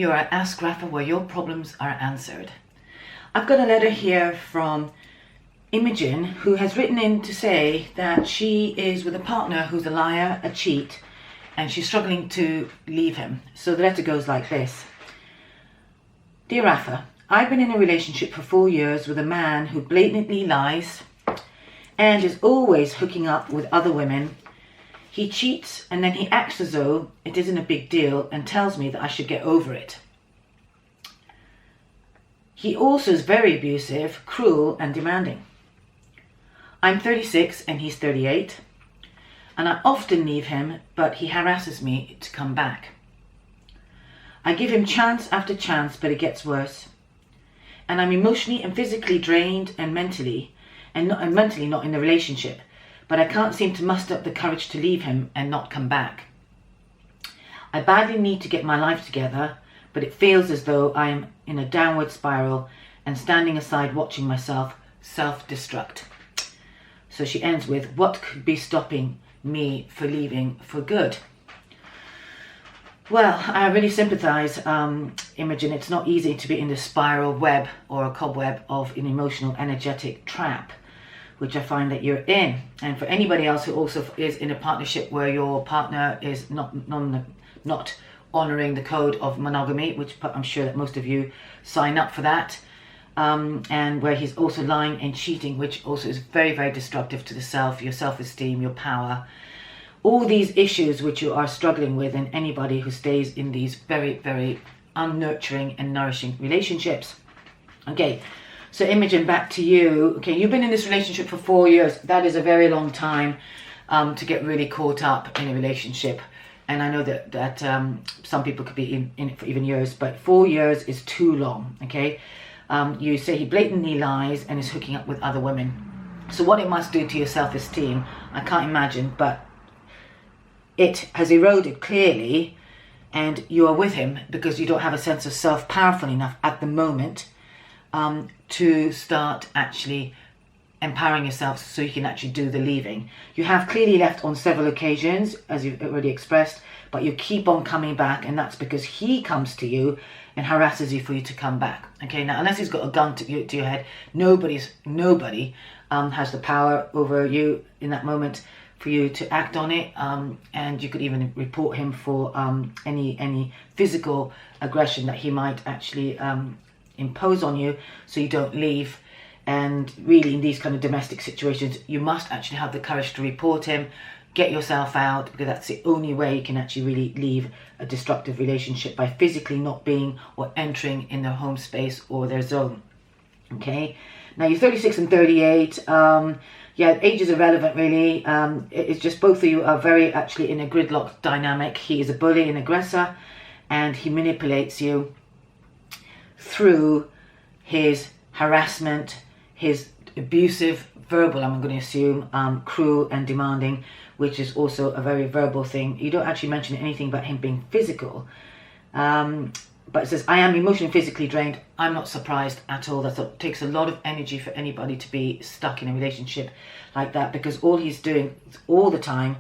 You're at Ask Rafah, where your problems are answered. I've got a letter here from Imogen, who has written in to say that she is with a partner who's a liar, a cheat, and she's struggling to leave him. So the letter goes like this. Dear Rafah, I've been in a relationship for 4 years with a man who blatantly lies and is always hooking up with other women. He cheats and then he acts as though it isn't a big deal and tells me that I should get over it. He also is very abusive, cruel and demanding. I'm 36 and he's 38, and I often leave him, but he harasses me to come back. I give him chance after chance, but it gets worse. And I'm emotionally and physically drained and mentally not in the relationship, but I can't seem to muster up the courage to leave him and not come back. I badly need to get my life together, but it feels as though I am in a downward spiral and standing aside watching myself self-destruct. So she ends with, what could be stopping me for leaving for good? Well, I really sympathise, Imogen. It's not easy to be in the spiral web or a cobweb of an emotional, energetic trap, which I find that you're in. And for anybody else who also is in a partnership where your partner is not honouring the code of monogamy, which I'm sure that most of you sign up for that, and where he's also lying and cheating, which also is very, very destructive to the self, your self-esteem, your power. All these issues which you are struggling with, and anybody who stays in these very, very unnurturing and nourishing relationships. Okay, so Imogen, back to you. Okay, you've been in this relationship for 4 years. That is a very long time to get really caught up in a relationship. And I know that some people could be in it for even years, but 4 years is too long, okay? You say he blatantly lies and is hooking up with other women. So what it must do to your self-esteem, I can't imagine, but it has eroded clearly, and you are with him because you don't have a sense of self powerful enough at the moment to start actually empowering yourself so you can actually do the leaving. You have clearly left on several occasions, as you've already expressed, but you keep on coming back, and that's because he comes to you and harasses you for you to come back. Okay, now unless he's got a gun to your head, nobody has the power over you in that moment for you to act on it, and you could even report him for any physical aggression that he might actually impose on you, so you don't leave. And really, in these kind of domestic situations, you must actually have the courage to report him, get yourself out, because that's the only way you can actually really leave a destructive relationship, by physically not being or entering in their home space or their zone. Okay, now you're 36 and 38. Yeah, age is irrelevant, really. It's just both of you are very actually in a gridlock dynamic. He is a bully and aggressor, and he manipulates you through his harassment, his abusive, verbal, I'm going to assume, cruel and demanding, which is also a very verbal thing. You don't actually mention anything about him being physical. But it says, I am emotionally and physically drained. I'm not surprised at all. That takes a lot of energy for anybody to be stuck in a relationship like that, because all he's doing all the time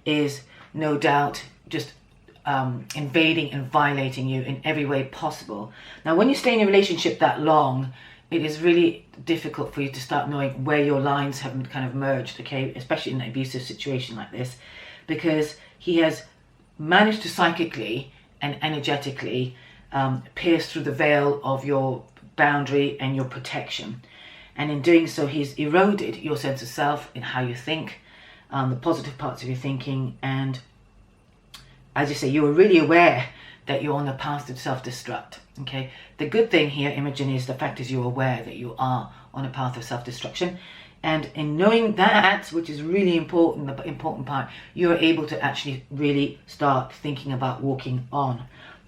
is, no doubt, just invading and violating you in every way possible. Now, when you stay in a relationship that long, it is really difficult for you to start knowing where your lines have kind of merged, okay, especially in an abusive situation like this, because he has managed to psychically and energetically pierce through the veil of your boundary and your protection. And in doing so, he's eroded your sense of self in how you think, the positive parts of your thinking. And as you say, you are really aware that you're on the path to self-destruct. Okay, the good thing here, Imogen, is the fact is you're aware that you are on a path of self-destruction. And in knowing that, which is really important, the important part, you're able to actually really start thinking about walking on.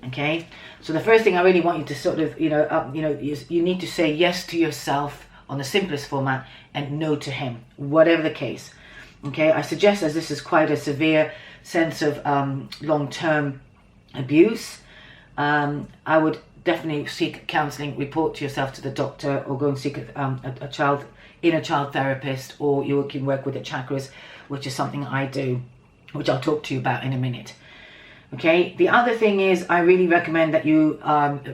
Okay, so the first thing I really want you to sort of, is you need to say yes to yourself on the simplest format and no to him, whatever the case. Okay, I suggest, as this is quite a severe sense of long-term abuse, I would definitely seek counselling, report to yourself to the doctor, or go and seek a child therapist, or you can work with the chakras, which is something I do, which I'll talk to you about in a minute. Okay, the other thing is I really recommend that you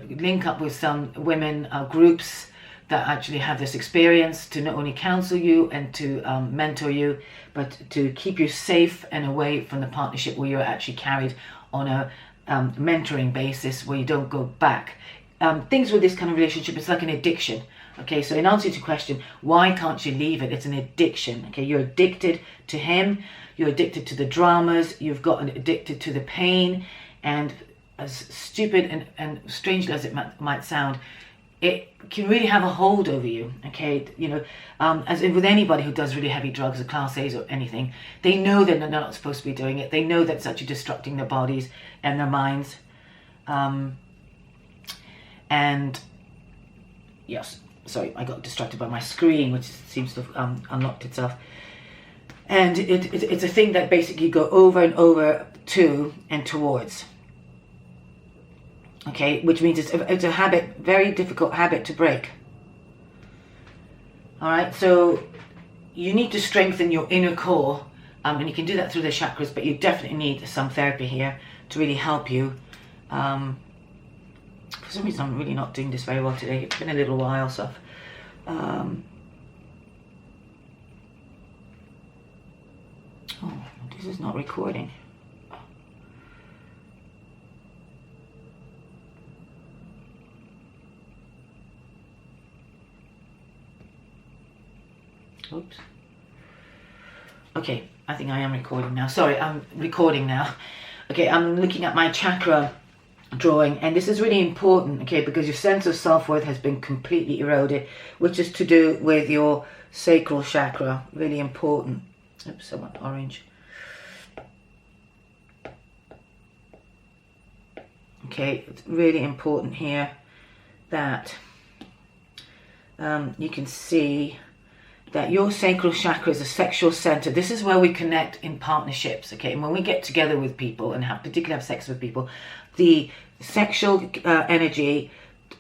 link up with some women groups that actually have this experience to not only counsel you and to mentor you, but to keep you safe and away from the partnership where you're actually carried on a mentoring basis where you don't go back. Things with this kind of relationship, it's like an addiction. Okay, so in answer to your question, why can't you leave it? It's an addiction. Okay, you're addicted to him. You're addicted to the dramas. You've gotten addicted to the pain. And as stupid and strange as it might sound, it can really have a hold over you. Okay, you know, as in with anybody who does really heavy drugs or class A's or anything, they know that they're not supposed to be doing it. They know that it's actually destructing their bodies and their minds. And yes, sorry, I got distracted by my screen, which seems to have unlocked itself. And it's a thing that basically you go over and over to and towards. Okay, which means it's a habit, very difficult habit to break. All right, so you need to strengthen your inner core, and you can do that through the chakras, but you definitely need some therapy here to really help you. For some reason, I'm really not doing this very well today. It's been a little while, so oh, this is not recording. Oops. Okay, I think I am recording now. Sorry, I'm recording now. Okay, I'm looking at my chakra drawing, and this is really important, okay, because your sense of self-worth has been completely eroded, which is to do with your sacral chakra. Really important. Oops, somewhat orange. Okay, it's really important here that you can see that your sacral chakra is a sexual center. This is where we connect in partnerships, okay? And when we get together with people and particularly have sex with people, the sexual energy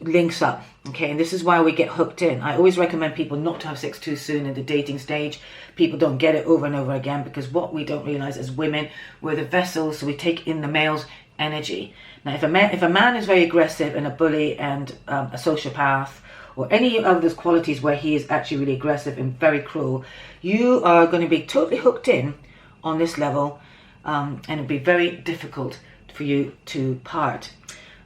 links up, okay? And this is why we get hooked in. I always recommend people not to have sex too soon in the dating stage. People don't get it over and over again because what we don't realize as women, we're the vessels, so we take in the male's energy. Now, if a man is very aggressive and a bully and a sociopath, or any of those qualities where he is actually really aggressive and very cruel, you are going to be totally hooked in on this level, and it'll be very difficult for you to part.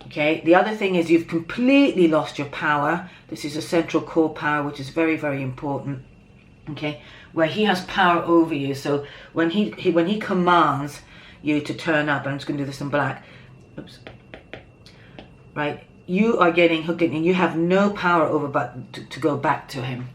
Okay, the other thing is you've completely lost your power. This is a central core power, which is very, very important. Okay, where he has power over you. So when he commands you to turn up, I'm just going to do this in black. Oops. Right. You are getting hooked in and you have no power over but to go back to him.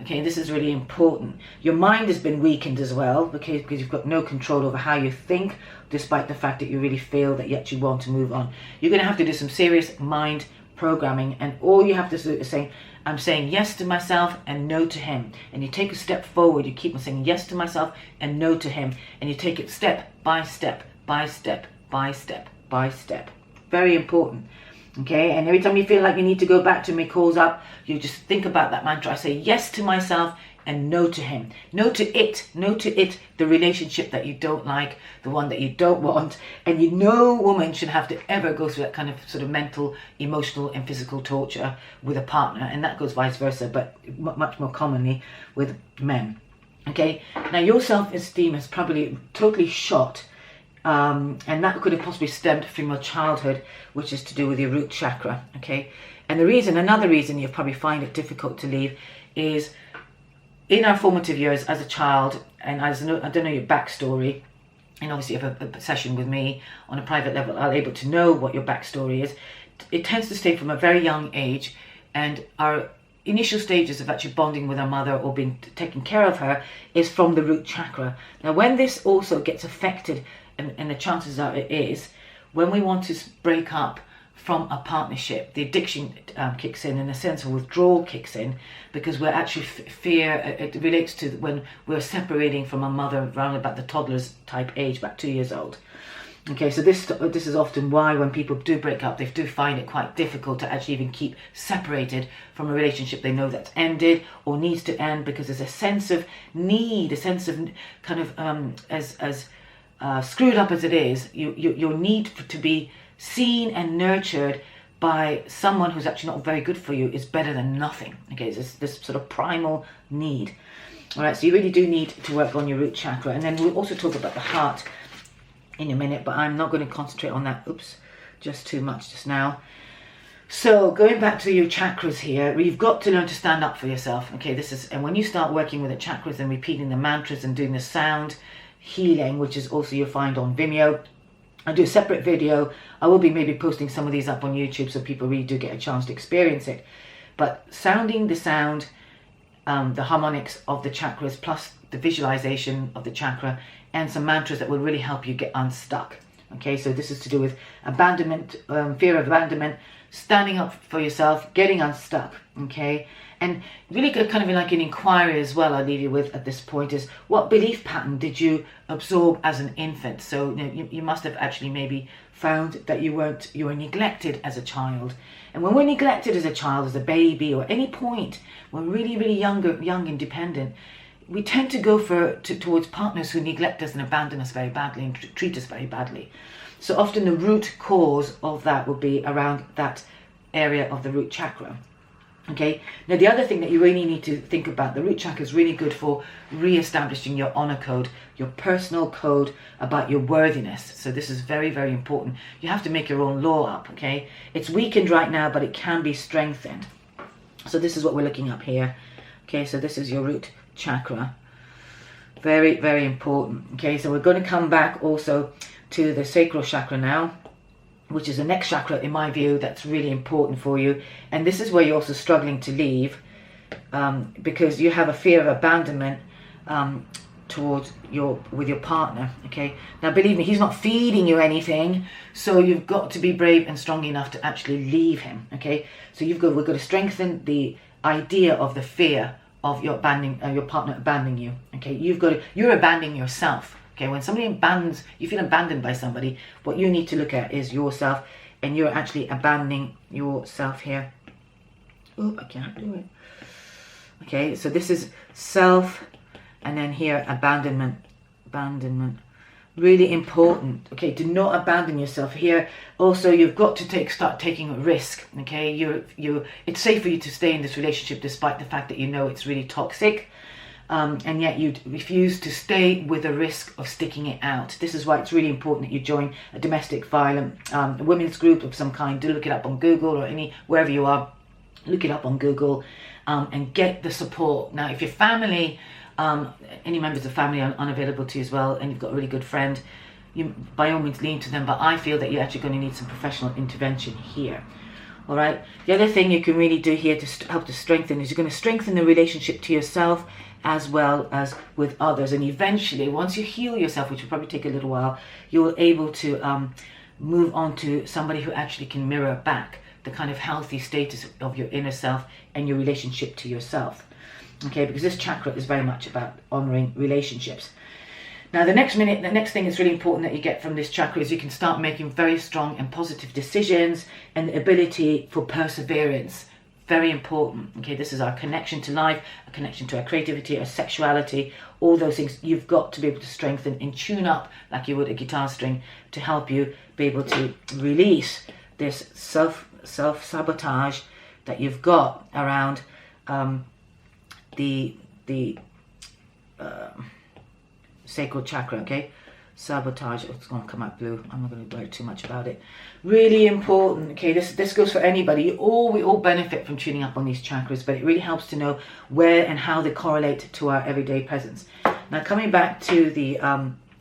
Okay, this is really important. Your mind has been weakened as well because you've got no control over how you think, despite the fact that you really feel that you actually want to move on. You're going to have to do some serious mind programming, and all you have to do is say, I'm saying yes to myself and no to him. And you take a step forward, you keep on saying yes to myself and no to him, and you take it step by step, by step, by step, by step. Very important. Okay, and every time you feel like you need to go back to him, he calls up, you just think about that mantra. I say yes to myself and no to him. No to it, the relationship that you don't like, the one that you don't want. And no woman should have to ever go through that kind of sort of mental, emotional and physical torture with a partner. And that goes vice versa, but much more commonly with men. Okay, now your self-esteem is probably totally shot. And that could have possibly stemmed from your childhood, which is to do with your root chakra, okay? And another reason you probably find it difficult to leave is in our formative years as a child, and I don't know your backstory, and obviously you have a session with me on a private level, I'm able to know what your backstory is. It tends to stay from a very young age, and our initial stages of actually bonding with our mother or being taking care of her is from the root chakra. Now, when this also gets affected, and the chances are it is, when we want to break up from a partnership, the addiction kicks in, and a sense of withdrawal kicks in, because we're actually fear, it relates to when we're separating from a mother around about the toddler's type age, about 2 years old. Okay, so this is often why when people do break up, they do find it quite difficult to actually even keep separated from a relationship they know that's ended or needs to end, because there's a sense of need, a sense of kind of screwed up as it is, your need to be seen and nurtured by someone who's actually not very good for you is better than nothing. Okay, it's this sort of primal need. All right, so you really do need to work on your root chakra. And then we'll also talk about the heart in a minute, but I'm not going to concentrate on that. Oops, just too much just now. So going back to your chakras here, you've got to learn to stand up for yourself. Okay, and when you start working with the chakras and repeating the mantras and doing the sound healing, which is also you'll find on Vimeo. I'll do a separate video. I will be maybe posting some of these up on YouTube so people really do get a chance to experience it. But sounding the sound, the harmonics of the chakras, plus the visualization of the chakra, and some mantras that will really help you get unstuck. Okay, so this is to do with abandonment, fear of abandonment, standing up for yourself, getting unstuck. Okay, and really good kind of like an inquiry as well. I'll leave you with at this point is, what belief pattern did you absorb as an infant? So you must have actually maybe found that you were neglected as a child. And when we're neglected as a child, as a baby, or any point, we're really young and dependent, we tend to go towards partners who neglect us and abandon us very badly and treat us very badly. So often the root cause of that will be around that area of the root chakra. Okay, now the other thing that you really need to think about, the root chakra is really good for re-establishing your honor code, your personal code about your worthiness. So this is very important. You have to make your own law up. Okay, it's weakened right now, but it can be strengthened. So this is what we're looking up here. Okay, so this is your root chakra. Very important. Okay, so we're going to come back also to the sacral chakra now, which is the next chakra in my view that's really important for you. And this is where you're also struggling to leave because you have a fear of abandonment with your partner. Okay, now believe me, he's not feeding you anything, so you've got to be brave and strong enough to actually leave him. Okay, so we've got to strengthen the idea of the fear of your partner abandoning you. Okay, you're abandoning yourself. Okay, when somebody you feel abandoned by somebody, what you need to look at is yourself, and you're actually abandoning yourself here. Oh, I can't do it. Okay, so this is self, and then here abandonment. Really important. Okay, do not abandon yourself here. Also, you've got to start taking a risk. Okay, it's safe for you to stay in this relationship despite the fact that you know it's really toxic. And yet you refuse to stay with the risk of sticking it out. This is why it's really important that you join a domestic violence women's group of some kind. Do look it up on Google or wherever you are. Look it up on Google and get the support. Now, if your family, any members of family are unavailable to you as well, and you've got a really good friend, you by all means lean to them. But I feel that you're actually going to need some professional intervention here. All right. The other thing you can really do here to help to strengthen is you're going to strengthen the relationship to yourself as well as with others. And eventually, once you heal yourself, which will probably take a little while, you're able to move on to somebody who actually can mirror back the kind of healthy status of your inner self and your relationship to yourself. Okay, because this chakra is very much about honoring relationships. Now, the next thing that's really important that you get from this chakra is you can start making very strong and positive decisions, and the ability for perseverance. Very important. Okay, this is our connection to life, a connection to our creativity, our sexuality, all those things you've got to be able to strengthen and tune up like you would a guitar string to help you be able to release this self-sabotage that you've got around the sacral chakra. Okay, sabotage. It's going to come out blue. I'm not going to worry too much about it. Really important. Okay, this goes for anybody. We all benefit from tuning up on these chakras, but it really helps to know where and how they correlate to our everyday presence. Now, coming back to the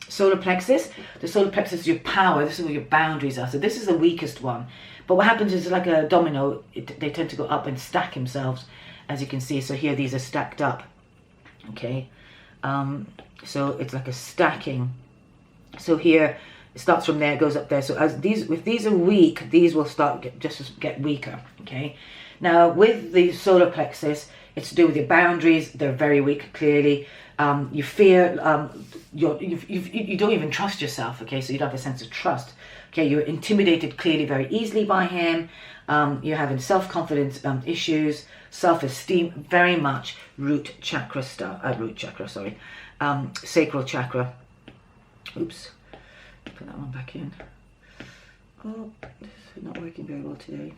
solar plexus. The solar plexus is your power. This is where your boundaries are. So this is the weakest one. But what happens is, like a domino, they tend to go up and stack themselves, as you can see. So here these are stacked up. Okay, so it's like a stacking. So here it starts from there, it goes up there. So if these are weak, these will just get weaker. Okay. Now with the solar plexus, it's to do with your boundaries. They're very weak, clearly. You fear. You don't even trust yourself. Okay, so you don't have a sense of trust. Okay, you're intimidated clearly very easily by him. You're having self-confidence issues, self-esteem, very much sacral chakra. Oops. put that one back in. Oh, this is not working very well today.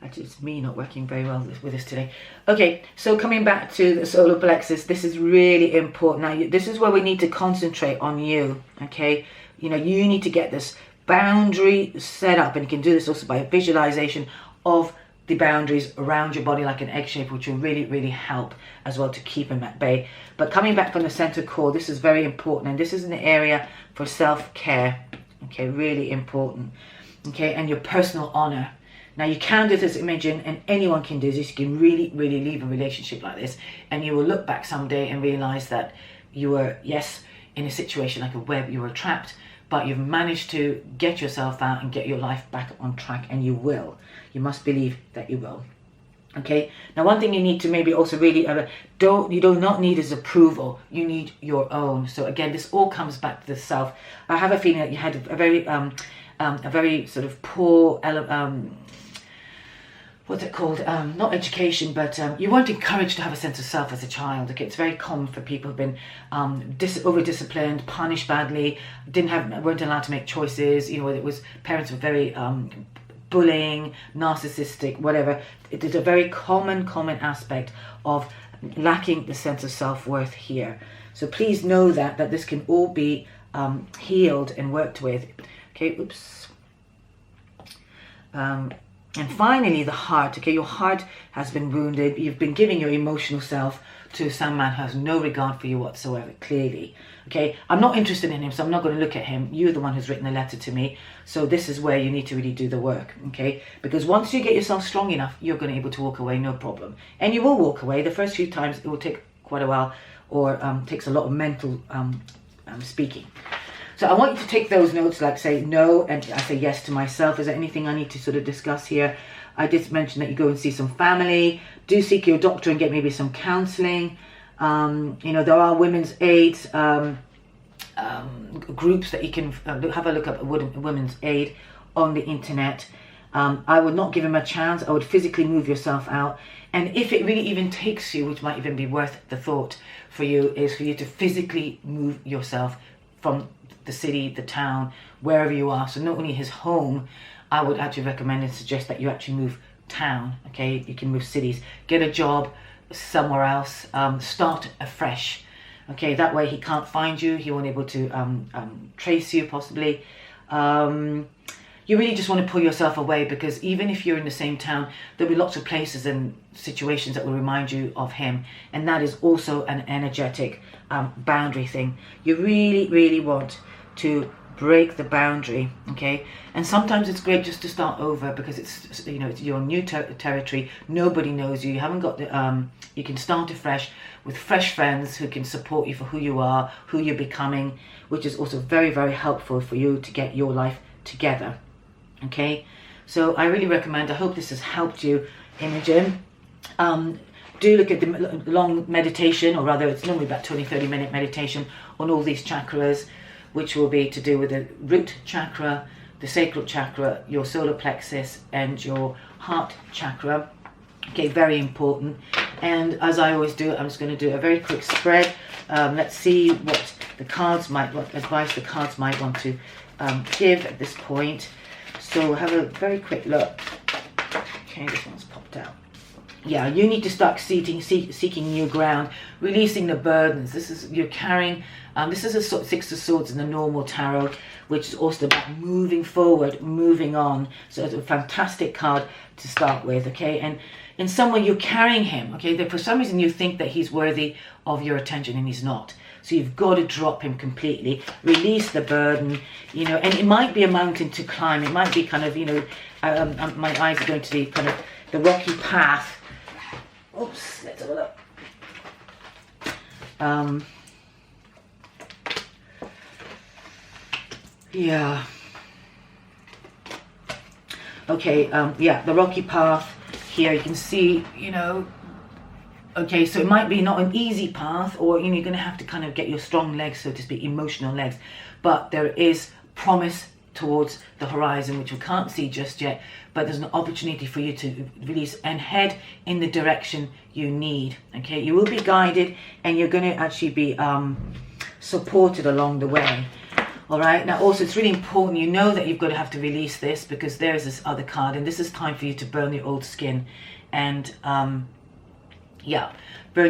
Actually, it's me not working very well with this today. Okay, so coming back to the solar plexus, this is really important. Now, this is where we need to concentrate on you, okay? You know, you need to get this boundary set up, and you can do this also by visualization of the boundaries around your body like an egg shape, which will really, really help as well to keep them at bay. But coming back from the center core, this is very important, and this is an area for self-care, okay? Really important, okay? And your personal honor. Now, you can do this, Imogen, and anyone can do this. You can really, really leave a relationship like this, and you will look back someday and realize that you were, yes, in a situation like a web, you were trapped, but you've managed to get yourself out and get your life back on track, and you will. You must believe that you will. Okay. Now, one thing you need to maybe also really you do not need his approval. You need your own. So again, this all comes back to the self. I have a feeling that you had a very sort of poor what's it called? Not education, but you weren't encouraged to have a sense of self as a child. Okay, it's very common for people who've been over-disciplined, punished badly, weren't allowed to make choices. You know, it was parents were very bullying, narcissistic, whatever. It is a very common aspect of lacking the sense of self-worth here. So please know that this can all be healed and worked with. Okay, oops. And finally, the heart. Okay, your heart has been wounded. You've been giving your emotional self to some man who has no regard for you whatsoever, clearly. Okay, I'm not interested in him, so I'm not going to look at him. You're the one who's written the letter to me. So this is where you need to really do the work, okay? Because once you get yourself strong enough, you're going to be able to walk away, no problem. And you will walk away. The first few times, it will take quite a while, or takes a lot of mental speaking. So I want you to take those notes, like say no, and I say yes to myself. Is there anything I need to sort of discuss here? I did mention that you go and see some family. Do seek your doctor and get maybe some counselling. You know, there are women's aids groups that you can have a look at women's aid on the internet. I would not give him a chance. I would physically move yourself out. And if it really even takes you, which might even be worth the thought for you, is for you to physically move yourself from the city, the town, wherever you are. So not only his home, I would actually recommend and suggest that you actually move town, okay? You can move cities, get a job somewhere else, start afresh, okay? That way he can't find you, he won't be able to trace you possibly. You really just want to pull yourself away, because even if you're in the same town, there'll be lots of places and situations that will remind you of him, and that is also an energetic boundary thing. You really, really want to break the boundary, okay? And sometimes it's great just to start over, because it's, you know, it's your new territory. Nobody knows you. You haven't got the you can start afresh with fresh friends who can support you for who you are, who you're becoming, which is also very, very helpful for you to get your life together. Okay, so I really recommend, I hope this has helped you, Imogen. Do look at the long meditation, or rather it's normally about 20-30 minute meditation on all these chakras, which will be to do with the root chakra, the sacral chakra, your solar plexus, and your heart chakra. Okay, very important. And as I always do, I'm just going to do a very quick spread. Let's see what advice the cards might want to give at this point. So have a very quick look. Okay, this one's popped out. Yeah, you need to start seeking new ground, releasing the burdens. You're carrying, this is a Six of Swords in the normal tarot, which is also about moving forward, moving on. So it's a fantastic card to start with, okay? And in some way you're carrying him, okay? That for some reason you think that he's worthy of your attention, and he's not. So you've got to drop him completely, release the burden, you know, and it might be a mountain to climb. It might be kind of, you know, my eyes are going to the kind of the rocky path. Oops, let's have a look. Yeah. Okay, yeah, the rocky path here, you can see, you know, okay, so it might be not an easy path, or, you know, you're going to have to kind of get your strong legs, so to speak, emotional legs, but there is promise towards the horizon, which we can't see just yet, but there's an opportunity for you to release and head in the direction you need, okay? You will be guided, and you're going to actually be supported along the way. All right, now also it's really important, you know that you've got to have to release this, because there's this other card, and this is time for you to burn your old skin and burn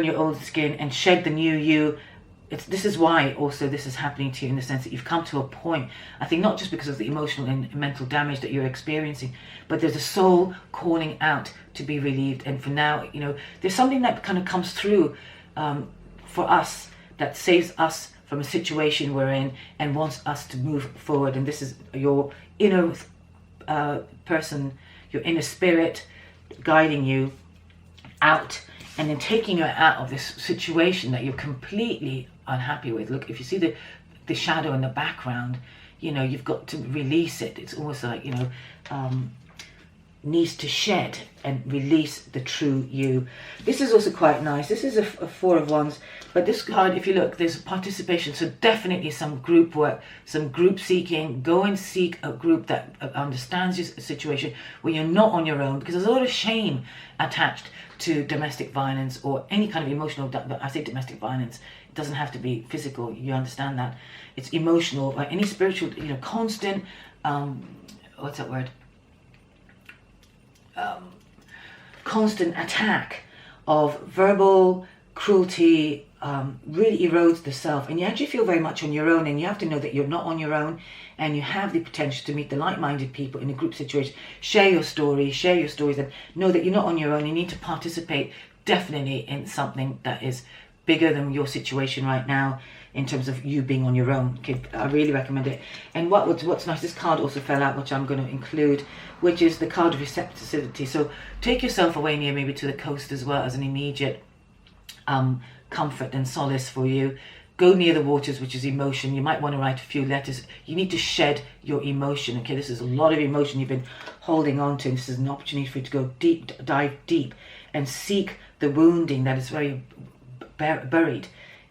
your old skin and shed the new you. This is why also this is happening to you, in the sense that you've come to a point, I think, not just because of the emotional and mental damage that you're experiencing, but there's a soul calling out to be relieved. And for now, you know, there's something that kind of comes through for us, that saves us from a situation we're in and wants us to move forward. And this is your inner person, your inner spirit guiding you out, and then taking you out of this situation that you're completely unhappy with. Look, if you see the shadow in the background, you know, you've got to release it. It's almost like, you know, needs to shed and release the true you. This is also quite nice. This is a Four of Wands, but this card, if you look, there's participation, so definitely some group work, some group seeking. Go and seek a group that understands your situation, where you're not on your own, because there's a lot of shame attached to domestic violence or any kind of emotional, I say domestic violence, it doesn't have to be physical, you understand that. It's emotional, or any spiritual, you know, constant, what's that word? Constant attack of verbal cruelty really erodes the self, and you actually feel very much on your own. And you have to know that you're not on your own, and you have the potential to meet the like-minded people in a group situation. Share your story, share your stories, and know that you're not on your own. You need to participate definitely in something that is bigger than your situation right now, in terms of you being on your own. Okay, I really recommend it. And what's nice, this card also fell out, which I'm going to include, which is the card of receptivity. So take yourself away near, maybe to the coast as well, as an immediate comfort and solace for you. Go near the waters, which is emotion. You might want to write a few letters. You need to shed your emotion. Okay, this is a lot of emotion you've been holding on to, and this is an opportunity for you to go deep, dive deep, and seek the wounding that is very buried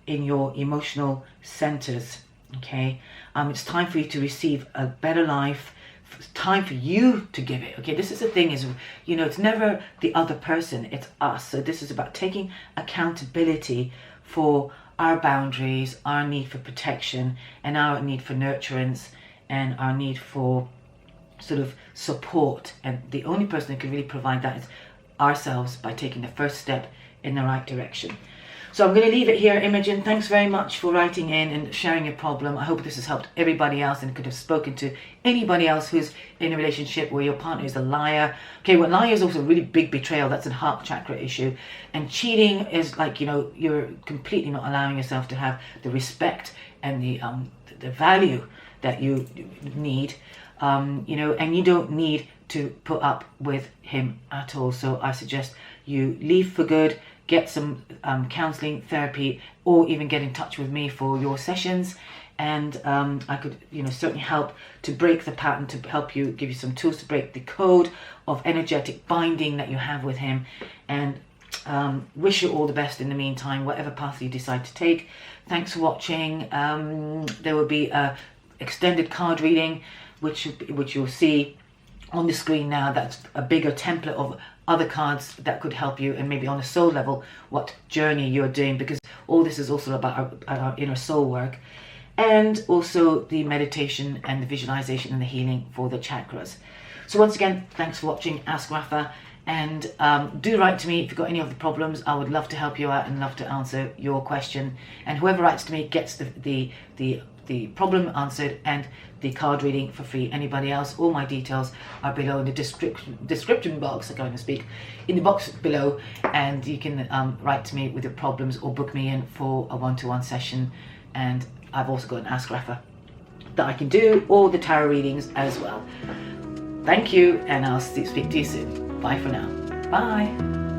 in your emotional centers. Okay, it's time for you to receive a better life. It's time for you to give it. Okay, this is the thing, is, you know, it's never the other person, it's us. So this is about taking accountability for our boundaries, our need for protection, and our need for nurturance, and our need for sort of support. And the only person who can really provide that is ourselves, by taking the first step in the right direction. So I'm going to leave it here, Imogen. Thanks very much for writing in and sharing your problem. I hope this has helped everybody else, and could have spoken to anybody else who's in a relationship where your partner is a liar. Okay, well, liar is also a really big betrayal. That's a heart chakra issue. And cheating is like, you know, you're completely not allowing yourself to have the respect and the value that you need, you know, and you don't need to put up with him at all. So I suggest you leave for good. Get some counseling, therapy, or even get in touch with me for your sessions, and I could, you know, certainly help to break the pattern, to help you, give you some tools to break the code of energetic binding that you have with him, and wish you all the best in the meantime, whatever path you decide to take. Thanks for watching. There will be a extended card reading, which you'll see on the screen now. That's a bigger template of other cards that could help you, and maybe on a soul level, what journey you're doing, because all this is also about our inner soul work, and also the meditation and the visualization and the healing for the chakras. So once again, thanks for watching Ask Rafah, and do write to me if you've got any of the problems. I would love to help you out and love to answer your question, and whoever writes to me gets the problem answered and the card reading for free. Anybody else, all my details are below in the description box, I can't even speak, in the box below, and you can write to me with your problems or book me in for a one-to-one session. And I've also got an Ask Rafah that I can do, or the tarot readings as well. Thank you, and I'll speak to you soon. Bye for now. Bye.